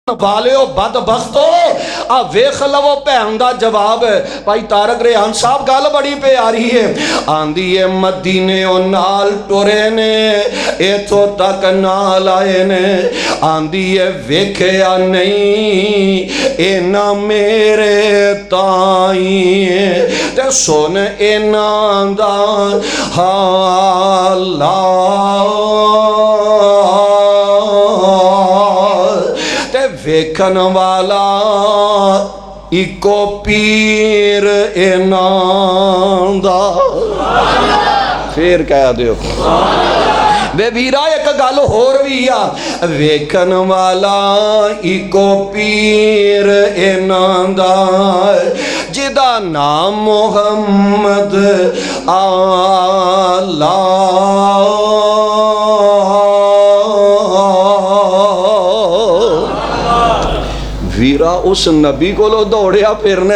ਵਾਲਿਓ ਬਦਬਖਤੋ ਆ ਵੇਖ ਲਵੋ ਭੈਣ ਦਾ ਜਵਾਬ। ਭਾਈ ਤਾਰਕ ਰਿਆਨ ਸਾਹਿਬ ਗੱਲ ਬੜੀ ਪਿਆਰੀ ਹੈ। ਆਂਦੀ ਏ ਮਦੀਨਿਓਂ ਨਾਲ ਟੁਰੇ ਨੇ ਇਥੋਂ ਤੱਕ ਨਾਲ ਆਏ ਨੇ। ਆਂਦੀ ਏ ਵੇਖਿਆ ਨਹੀਂ ਇਹਨਾਂ ਮੇਰੇ ਤਾਈ ਤੇ ਸੁਣ ਇਹਨਾਂ ਦਾ ਹਾਲਾ ਵੇਖਣ ਵਾਲਾ ਇੱਕੋ ਪੀਰ ਇਹਨਾਂ ਦਾ। ਫੇਰ ਕਹਿ ਦਿਓ ਵੇ ਵੀਰਾ ਇੱਕ ਗੱਲ ਹੋਰ ਵੀ ਆ, ਵੇਖਣ ਵਾਲਾ ਇੱਕੋ ਪੀਰ ਇਹਨਾਂ ਦਾ ਜਿਹਦਾ ਨਾਮ ਮੁਹੰਮਦ ਆਲਾ। ਵੀਰਾ ਉਸ ਨਬੀ ਕੋਲੋਂ ਦੌੜਿਆ ਫਿਰਨਾ,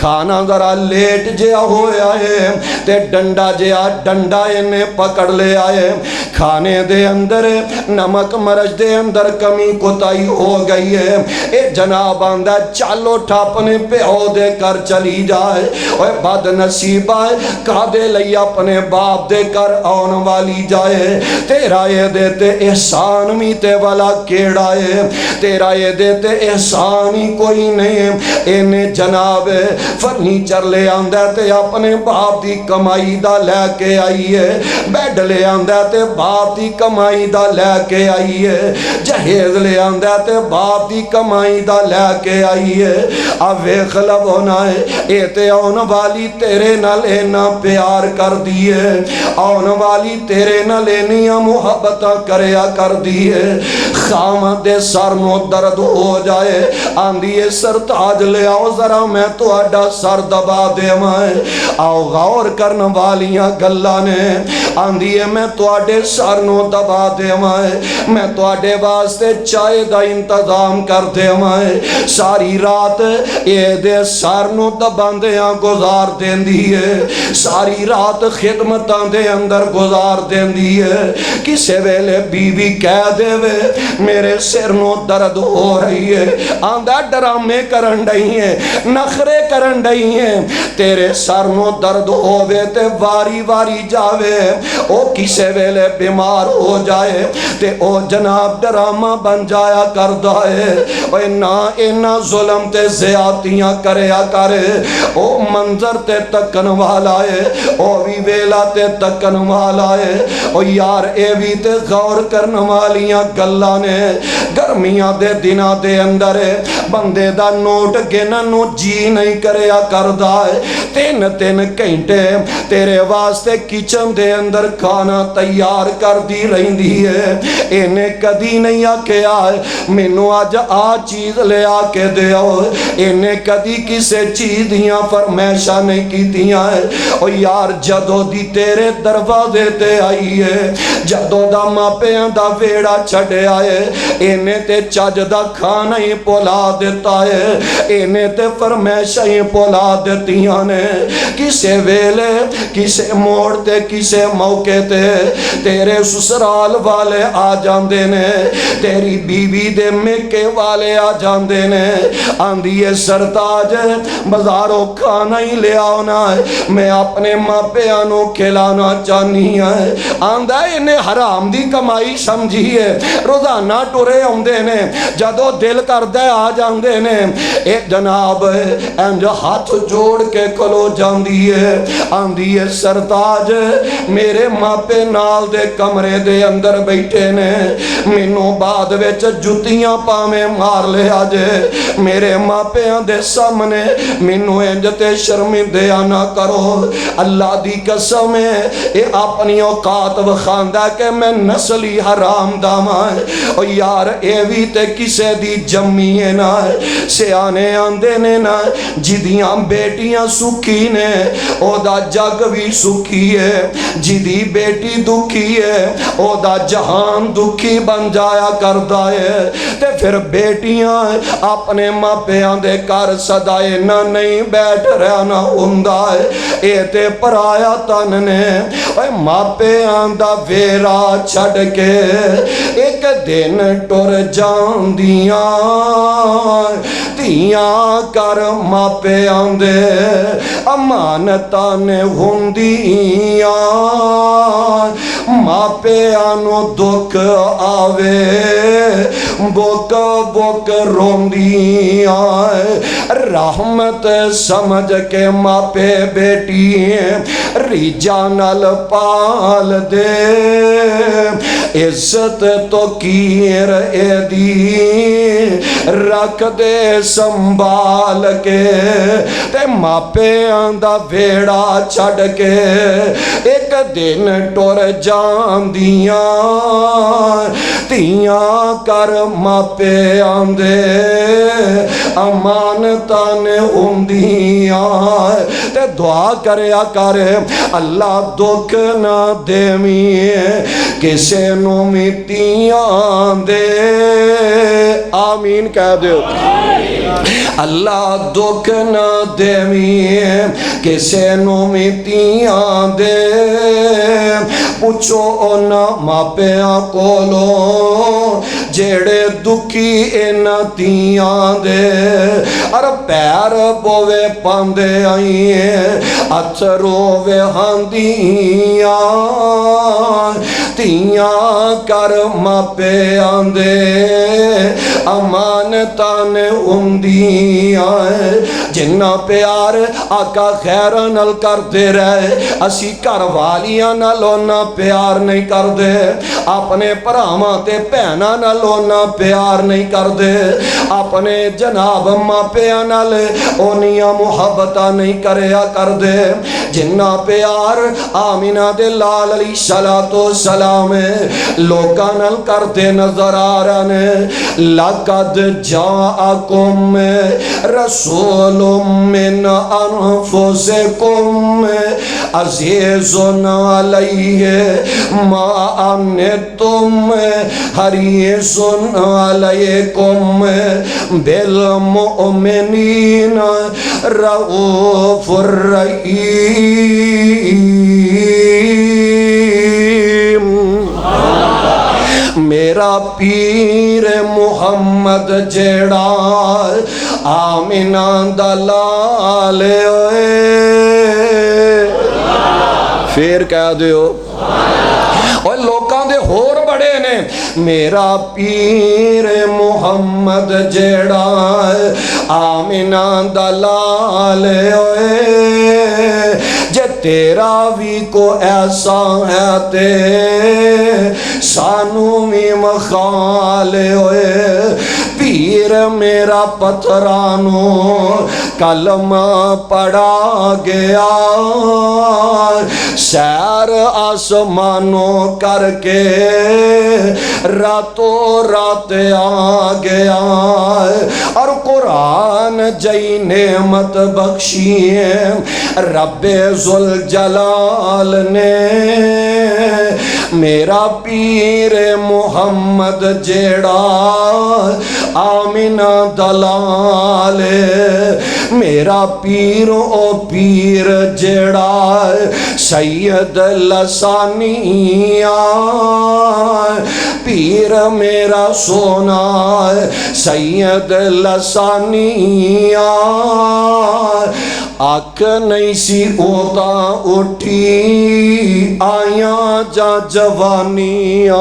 کھانا ذرا لیٹ جیا ہویا ہے تے ڈنڈا جیا ڈنڈا انہیں پکڑ لے آئے کھانے دے اندر نمک مرچ دے اندر کمی کوتاہی ہو گئی ہے اے جناب آندہ چالو ٹھاپنے پیو دے کر چلی جائے اوہ بد نصیب آئے کہا دے لئی اپنے باپ دے کر آن والی جائے تیرا یہ دیتے احسان میتے والا کیڑا ہے تیرا یہ دیتے احسان ہی کوئی نہیں ہے انہیں جناب فرنیچر لے آندہ تے اپنے باپ دی کمائی دا لے کے آئی ہے بیڈ لے آندہ تے باپ دی کمائی دا لے کے آئی ہے جہیز لے آندہ تے باپ دی کمائی دا لے کے آئی ہے اوے خلب ہونا ہے اے تے آن والی تیرے نہ لینا پیار کر دیئے آن والی تیرے نہ لینیا محبتہ کریا کر دیئے خامد سر نو درد ہو جائے آندھیے سر تاج لے آؤ ذرا میں تو اڈا سر دبا دے مائے آؤ غور کرن والیاں گلہ نے آندھیے میں تو اڈے سر نو دبا دے مائے میں تو اڈے واسطے چائے دا انتظام کر دے مائے ساری رات اے دے سر نو دبان دے گزار دین دیئے ساری رات خدمتان دے اندر گزار دین دیئے کسے ویلے بیوی کہہ دے وے میرے سر نو درد ہو رہی ہے آندھا ڈرامے کرن ڈائی ہیں نخرے کرن ڈائی ہیں تیرے سر نو درد ہووے تے واری واری جاوے او کسے ویلے بیمار ہو جائے تے او جناب ڈرامہ بن جایا کر دائے اوہ اینا ظلم تے زیادتیاں کریا کرے او منظر تے تکن والا ہے او وی ویلا تے تکن والا ہے او یار اے وی تے غور کرن والیاں گلہ نے گرمیاں دے دنہ دے اندر بندے دا نوٹ گننو جی نہیں کریا کردہ ہے تین گھنٹے تیرے واسطے کچن دے اندر کھانا تیار کر دی رہی دی ہے انہیں کدی نہیں آکے آئے مینو آج آ چیز لے آکے دے آؤ انہیں کدی کسے چیز دیاں فرمیشہ نہیں کی دیاں ہے اور یار جدو دی تیرے دروازے تے آئی ہے جدو دا ماپیاں دا ویڑا چھڑے آئے انہیں تے چاج دا کھانا ہی پولا دیتا ہے انہیں تے فرمیشہ ہی پولا دیتیاں نے کسے ویلے کسے موڑتے کسے موقع تے تیرے سسرال والے آ جاندے نے تیری بیوی دے مکے والے آ جاندے نے آندھیے سرتاج بزاروں کھانا ہی لے آنا ہے میں اپنے ماں پیانوں کھلانا چاہنی ہے آندھا انہیں حرام دی کمائی سمجھیے روزانہ ٹورے ہوندے نے جدو دل کر دے آ جاندے نے ایک جناب انج ہاتھ جوڑ کے کلو جاندی ہے آندھی ہے سرتاج میرے ماپے نال دے کمرے دے اندر بیٹھے نے مینوں بعد وچ جتیاں پاویں مار لے آجے میرے ماپیاں دے سامنے مینوں انج تے شرمندے نہ کرو اللہ دی قسم ہے اے اپنی اوقات وکھاندا کہ میں نسلی حرام داواں او یار اے وی تے کسے دی جمی ہے نا سیانے آندے نے نا جدیاں بیٹیاں سکھی نے او دا جگ بھی سکھی ہے جدی بیٹی دکھی ہے او دا جہان دکھی بن جایا کردہ ہے تے پھر بیٹیاں اپنے ماں پیاں دے کر صدائے نہ نہیں بیٹھ رہنا ہوندہ ہے اے تے پرایا تن نے ماں پیاں دا ویرا چھڑ کے ایک دن ٹور جان دیاں تیاں کر ماں پیاں دے امانتاں نے ہوندیاں ماں پیاں نو دکھ آوے بک بک روندیاں رحمت سمجھ کے ماں پے بیٹی ریجا نال پال دے عزت تو کیر اے دی رکھ دے سنبھال کے تے ماپے آندہ ویڑا چھڑ کے ایک دن ٹور جا دیاں تیاں کر ماپے آندے امانتاں نے ہوندیاں تے دعا کریا کر اللہ دکھ نہ دیویں کسے نو مٹیاں دے آمین کہہ دیو اللہ دکھ نہ دیویں کسے نو مٹیاں دے پوچھو اونا ماپیاں کولو جیڑے دکھی انتیاں دے اور پیر بوے پاندے آئیں اتروے ہاندیاں تیاں کر ماپے آندے امانتان ہوندیاں جنہ پیار آقا خیر نل کر دے رہے اسی گھر والیاں نال اونا پیار نہیں کر دے اپنے پراواں تے بہناں نال اونا پیار نہیں کر دے اپنے جناب ماں پیاں نال اونیاں محبتاں نہیں کریا کر دے جنہ پیار آمینہ دے لال علیہ السلام لوکاں نال کر دے نظر آ رہے لقد جاءکم رسول من انفسکم عزیز علیہ ما عنتم حریص علیکم بالمؤمنین رؤوف الرحیم میرا پیر محمد جیڑا آمینہ دلال ہوئے پھر کہہ دیو اور لوکاں دے ہور بڑے نے میرا پیر محمد جیڑا آمینہ دلال ہوئے جے تیرا بھی کو ایسا ہے تے سانو بھی مخال ہوئے پیر میرا پترانو کلمہ پڑا گیا سیر آسمانوں کر کے راتوں رات آ گیا اور قرآن جئی نعمت بخشی رب ذوالجلال نے میرا پیر محمد جیڑا آمینہ دلال میرا پیر او پیر جیڑا سید لسانیاں پیر میرا سونا سید لسانیاں آنکھ نہیں سی اوتا اٹھی آیاں جا جوانیاں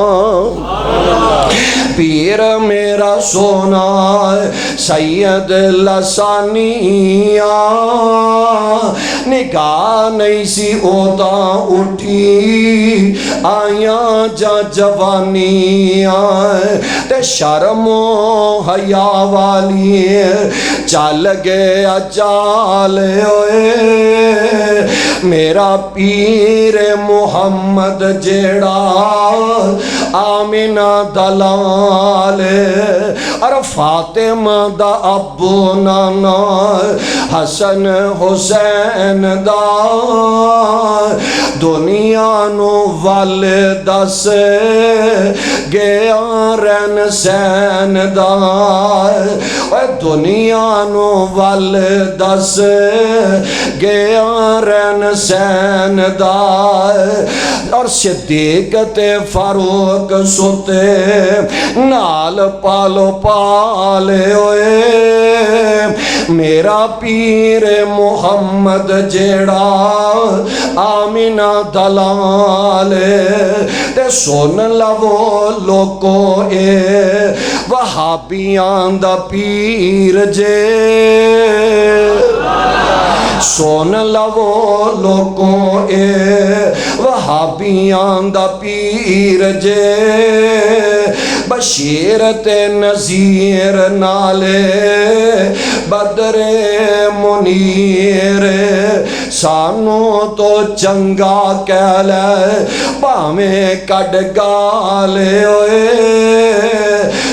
پیر میرا سونا سید لسانیاں نگاہ نہیں سی اوتا اٹھی آیاں جا جوانیاں تے شرم و حیا والی چل گیا جال ہوئے میرا پیر محمد جیڑا آمینہ دلال اور فاطمہ دا ابو نانا حسن حسین دا دنیا نو والدہ سے گیا رن سین دا دنیا نو والدہ سے گیا رن سین دا اور صدیق تے فاروق سوتے نال پالو پالے ہوئے میرا پیر محمد جیڑا آمینہ دلال تے سن لو لوکو اے وہابیاں دا پیر جے سن لو لوکو اے وہابیاں دا پیر جے بشیر تے نذیر نالے بدر منیر سانو تو چنگا کہہ لے بھاویں کڈ گالے ہوئے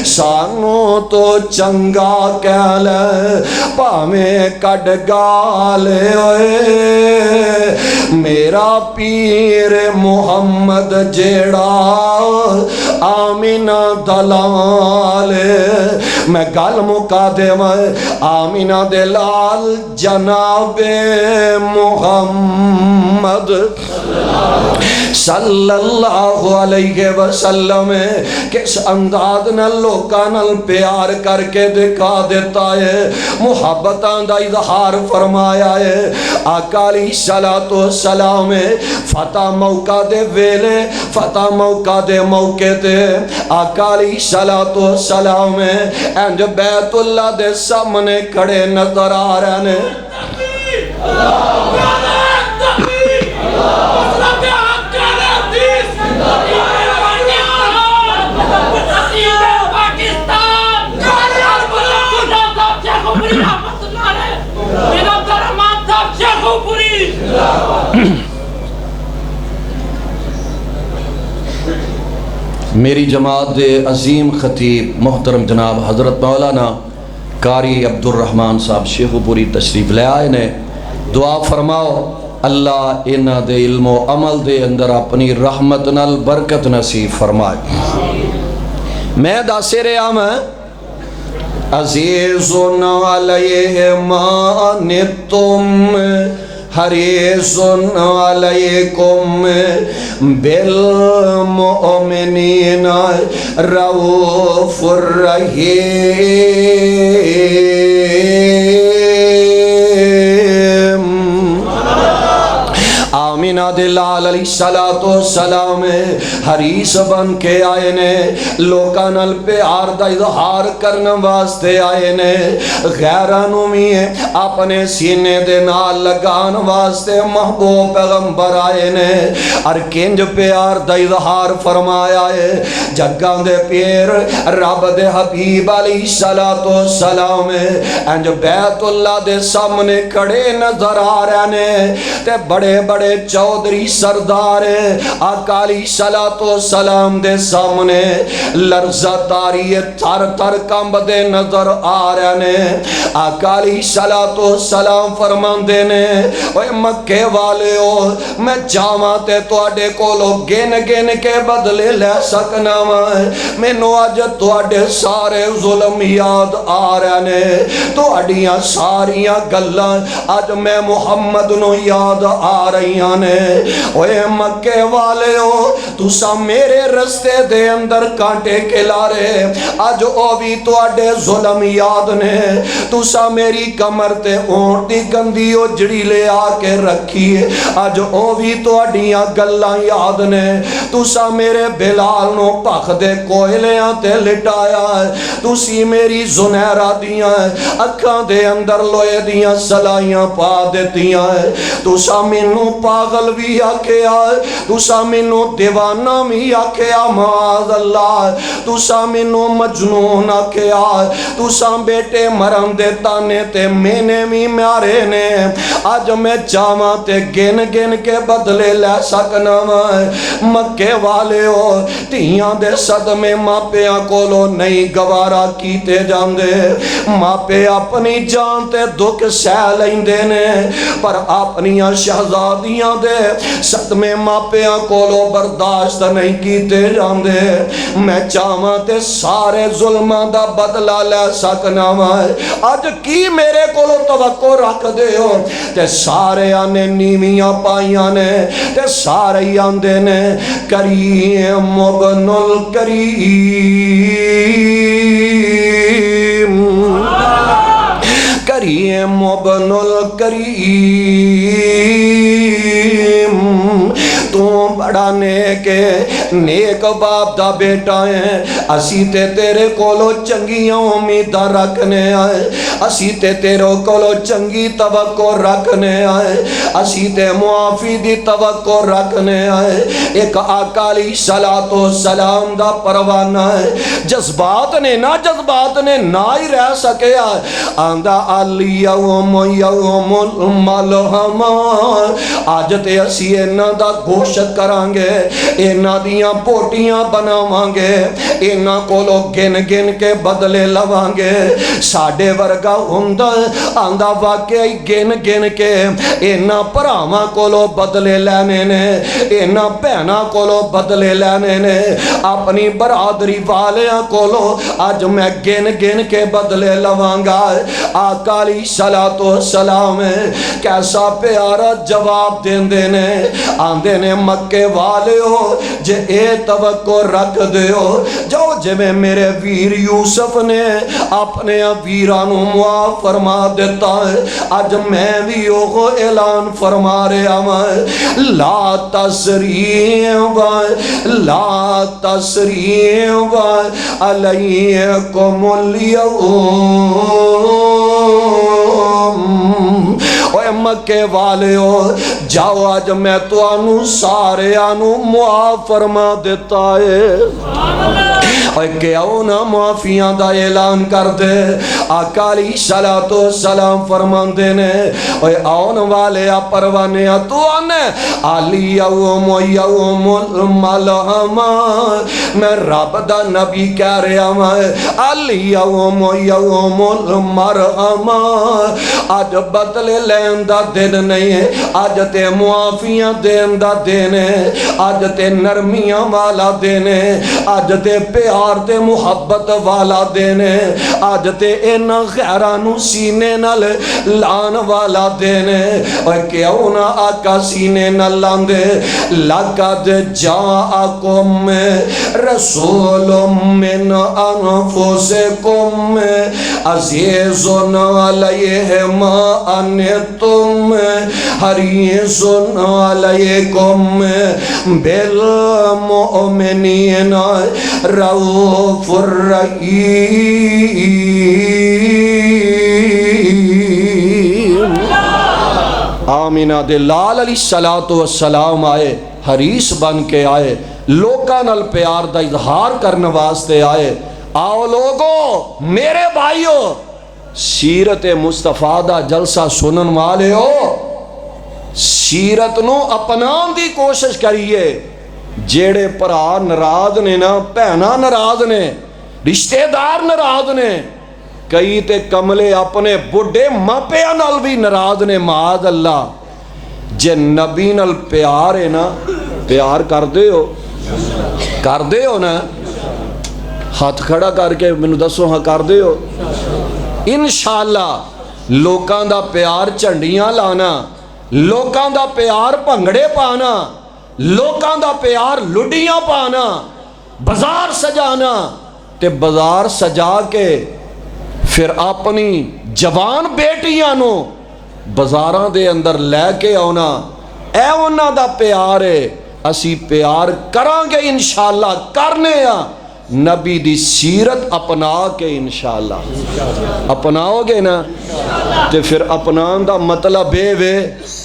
سانو تو چنگا کہہ لے بھاویں کڈ گالے ہوئے میرا پیر محمد جیڑا آمینہ دلال میں گل مکا دے آمینہ دلال جناب محمد صلی اللہ علیہ وسلم کس انداز نہ لوکاں نال پیار کر کے دکھا دیتا ہے محبتاں دا اظہار فرمایا ہے آقا علیہ السلام فتح موقع دے ویلے فتح موقع دے موقع تے آقا علیہ السلام انج بیت اللہ دے سامنے کھڑے نظر آ رہے ہیں میری جماعت دے عظیم خطیب محترم جناب حضرت مولانا قاری عبد الرحمن صاحب شیخ پوری تشریف لے آئے نے دعا فرماؤ اللہ انہ دے علم و عمل دے اندر اپنی رحمت نال برکت نصیب فرمائے میں داسے رہا میں عزیزن علیہ ما نتم حریصن علیکم بالمؤمنین رؤوف الرحیم آمینہ دلال علیہ السلام حریص بن کے آئے نے لوکاں نال پیار دا اظہار کرنے واسطے آئے نے غیرانوں میں اپنے سینے دے نال لگان واسطے محبوب پیغمبر آئے نے اور کنج پیار دا اظہار فرمایا ہے جگاں دے پیر رب دے حبیب علیہ السلام انج بیت اللہ دے سامنے کھڑے نظر آ رہے نے تے بڑے بڑے چودری سردار آقا علیہ السلام دے سامنے لرزہ تاری تھر تھر کمب دے نظر آ رہے نے آقا علیہ السلام فرمان دے نے اوے مکے والے ہو میں جاواں تے تواڈے کولو گن گن کے بدلے لے سکنا میں نو اج تواڈے سارے ظلم یاد آ رہے نے تواڈیاں ساریاں گلاں اج میں محمد نو یاد آ رہی نے اوے مکے والے ہو تسا میرے رستے دے اندر کانٹے کے لارے اج او بھی تواڈے ظلم یاد نے تسا میری کمر تے اونٹ دی گندی اجڑی لے آ کے رکھی اج او بھی تواڈیاں گلاں یاد نے تسا میرے بلال نو پخ دے کوئلیاں تے لٹایا تسی میری زنیرہ دیاں اکھاں دے اندر لوئے دیاں سلائیاں پا دیتیاں تسا مینوں پاگل بھی آکھیا تسا مینوں دیوانہ بھی آکھیا معاذ اللہ تسا مینوں مجنون آکھیا تسا بیٹے مرن دے تانے تے مینے بھی میارے نے آج میں چاواں تے گن گن کے بدلے لے سکنا مکے والے ہو تیاں دے صدمے ماپیاں کولو نہیں گوارا کیتے جاندے ماپے اپنی جان تے دکھ سہ لیندے نے پر اپنیاں شہزادیاں دے صدمے ماپیاں کولو برداشت نہیں کیتے جاندے میں چاہواں تے سارے ظلماں دا بدلہ لے سکنا اج کی میرے کولو توقع رکھ دے ہو تے سارے آنے نیویاں پائیاں نے تے سارے آندے نے کریم ابن الکریم کریم ابن الکریم تو بڑا نیک باپ دا بیٹا ہے اسی تے تیرے کولو چنگیاں امیداں رکھنے آئے اسی تے تیرے کولو چنگی توقع رکھنے آئے اسی تے معافی دی توقع رکھنے آئے ایک آقا علیہ السلام دا پروانہ ہے جذبات نے نہ ہی رہ سکے آندہ الیوم یوم الملحم آج تے اسی اینا دا گوشت کرانگے اینا دیاں پوٹیاں بناوانگے اینا کولو گن کے بدلے لوانگے ساڑھے ورگا ہوندہ آندہ واقعی گن کے اینا پراما کولو بدلے لینے نے اینا بہنا کولو بدلے لینے نے اپنی برادری والیاں کولو آج میں گن کے بدلے لوانگا آقا علیہ السلام کیسا پیارا جواب دین دینے آندے نے مکے والے ہو جے اے توقع رکھ دے ہو جو جے میں میرے ویر یوسف نے اپنے ویرانو معاف فرما دیتا ہے آج میں بھی وہ اعلان فرما رہا ہوں لا تسریب علیکم اليوم اوہ مکے والے ہو جاؤ آج میں تو آنو سارے آنو معاف فرما دیتا ہے اوہ کیوں نہ معافیاں دا اعلان کر دے آقا علیہ السلام فرمان دینے اوہ آن والے پروانے تو آنے الیوم یوم الملحم میں رب دا نبی کہہ رہا ہوں الیوم یوم المرحم آج بدلے لین دا دن نہیں ہے آج تے معافیاں دین دا دن ہے آج تے نرمیاں والا دن ہے آج تے پیار تے محبت والا دن ہے آج تے اینا غیرانو سینے نال لان والا دن ہے اور کیوں نہ آقا سینے نال لان دے لقد جاءکم رسول من انفسکم عزیز علیہ ما انتم حریص علیکم بالمؤمنین رؤوف الرحیم آمینہ دے لال علیہ السلام آئے حریص بن کے آئے لوکاں نال پیار دا اظہار کرنے واسطے آئے آؤ لوگو میرے بھائیو سیرت مصطفیٰ دا جلسہ سنن والے ہو سیرت نو اپنان دی کوشش کریے جیڑے پرا نراض نے نا پہنا نراض نے رشتہ دار نراض نے کئی تے کملے اپنے بڑھے ماپیاں نال بھی نراض نے معاذ اللہ جے نبی نال پیار ہے نا پیار کر دے ہو نا ہاتھ کھڑا کر کے میں دسو ہاں کر دے ہو انشاءاللہ لوکاں دا پیار چنڈیاں لانا لوکاں دا پیار پنگڑے پانا لوکاں دا پیار لڈیاں پانا بازار سجانا تے بازار سجا کے پھر اپنی جوان بیٹیاں نو بازاراں دے اندر لے کے آنا اے انہاں دا پیار ہے اسی پیار کرانگے انشاءاللہ کرنے ہاں نبی دی سیرت اپنا کے انشاءاللہ اپناؤ گے نا تے پھر اپنان دا مطلب ہے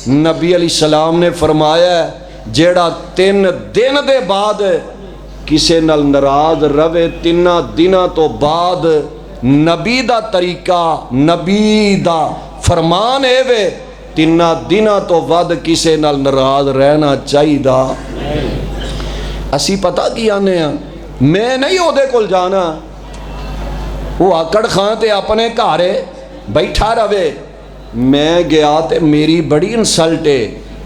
نبی علیہ السلام نے فرمایا ہے جیڑا 3 دن دے بعد کسے نال ناراض روے 3 دنوں تو بعد نبی دا طریقہ نبی دا فرمان ہے وے 3 دنوں تو بعد کسے نال ناراض رہنا چاہیے دا اسی پتہ کی آنے ہیں میں نہیں ہو دے کل جانا وہ آکڑ خان تے اپنے کارے بیٹھا روے میں گیا تے میری بڑی انسلٹ ہے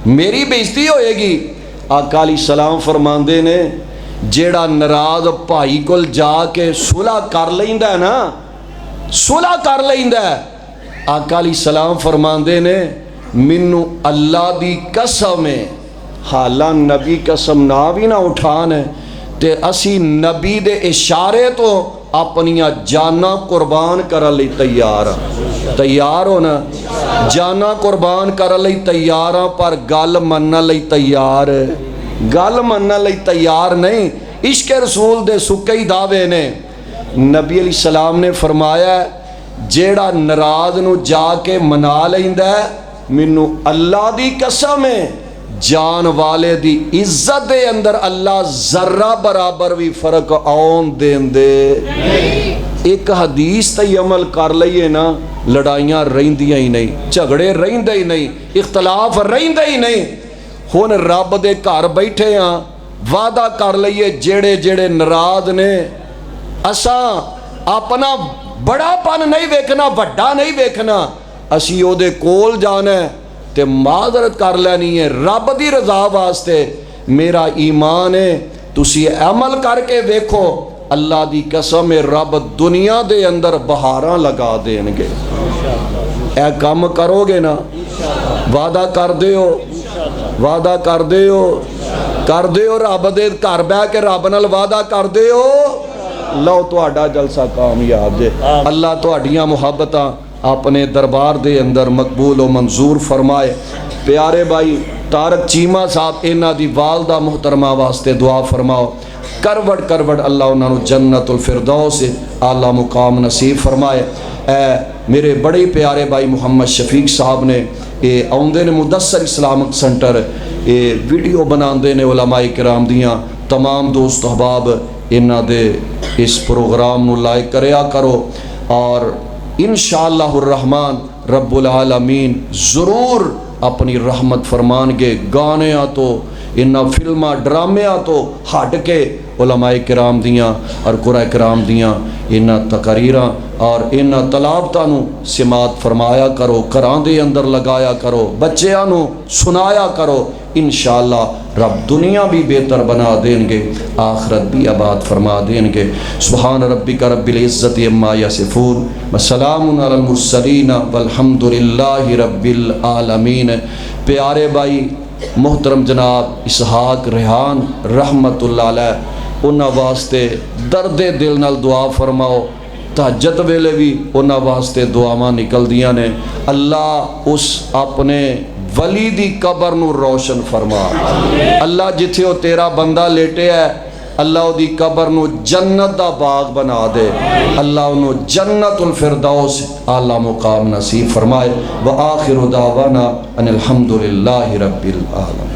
میری بےزتی ہوئے گی آقا علیہ السلام فرماندے نے جیڑا ناراض بھائی کل جا کے صلح کر لیندا ہے نا صلح کر لیندا ہے آقا علیہ السلام فرماندے نے منو اللہ دی قسم ہے حالاں نبی قسم نہ بھی نہ اٹھان ہے تے اسی نبی دے اشارے تو اپنیاں جانا قربان کر لی تیار ہو نا جانا قربان کر لی تیار پر گل من لی تیار گل منن لئی تیار نہیں. عشق رسول دے سکے ہی دعوے نے. نبی علیہ السلام نے فرمایا جیڑا ناراض نو جا کے منا لیندا ہے مینوں اللہ دی قسم ہے جان والے دی عزت دے اندر اللہ ذرہ برابر بھی فرق آن دین دے. ایک حدیث تے عمل کر لئیے نا لڑائیاں رہندیاں ہی نہیں, جھگڑے رہندے ہی نہیں, اختلاف رہندے ہی نہیں. ہن رب دے گھر بیٹھے ہاں, وعدہ کر لئیے جیڑے جیڑے ناراض نے اساں اپنا بڑا پن نہیں ویکھنا, وڈا نہیں ویکھنا, اسی او دے کول جانا ہے تے معذرت کر لینی ہے رب دی رضا واسطے. میرا ایمان ہے تسی عمل کر کے ویکھو اللہ دی قسم ہے رب دنیا دے اندر بہاراں لگا دین گے. اے کام کرو گے نا, وعدہ کر دیو, وعدہ کر دیو, کر دیو رب دے گھر بیٹھ کے رب نال وعدہ کر دیو, لو تہاڈا جلسہ کامیاب جے. اللہ تہاڈیاں محبتاں اپنے دربار دے اندر مقبول و منظور فرمائے. پیارے بھائی طارق چیمہ صاحب انہاں دی والدہ محترمہ واسطے دعا فرماؤ. کروڑ کروڑ اللہ انہاں نو جنت الفردوس اعلیٰ مقام نصیب فرمائے. اے میرے بڑے پیارے بھائی محمد شفیق صاحب نے یہ آؤندے نے مدثر اسلامک سنٹر یہ ویڈیو بناندے نے علماء کرام دیاں تمام دوست احباب انہاں دے اس پروگرام نو لائک کریا کرو اور انشاءاللہ الرحمن رب العالمین ضرور اپنی رحمت فرمان گے. گانیاں تو انہاں فلمہ ڈرامیاں تو ہٹ کے علماء کرام دیاں اور قرآن کرام دیاں انہاں تقریراں اور انہاں تلاوتاں نو سماعت فرمایا کرو, گھراں دے اندر لگایا کرو, بچیاں نو سنایا کرو. انشاءاللہ رب دنیا بھی بہتر بنا دیں گے, آخرت بھی آباد فرما دیں گے. سبحان ربک رب العزت عما یصفون وسلام علی المرسلین والحمد للہ رب العالمین. پیارے بھائی محترم جناب اسحاق ریحان رحمت اللہ علیہ انہاں واسطے درد دل نال دعا فرماؤ. تہجد ویلے بھی انہاں واسطے دعاواں نکل دیاں نے. اللہ اس اپنے ولی دی قبر نو روشن فرما. اللہ جتھے او تیرا بندہ لیٹے ہے اللہ دی قبر نو جنت دا باغ بنا دے. اللہ انہوں جنت الفردوس اعلیٰ مقام نصیب فرمائے. وآخر دعوانا ان الحمدللہ رب العالمین.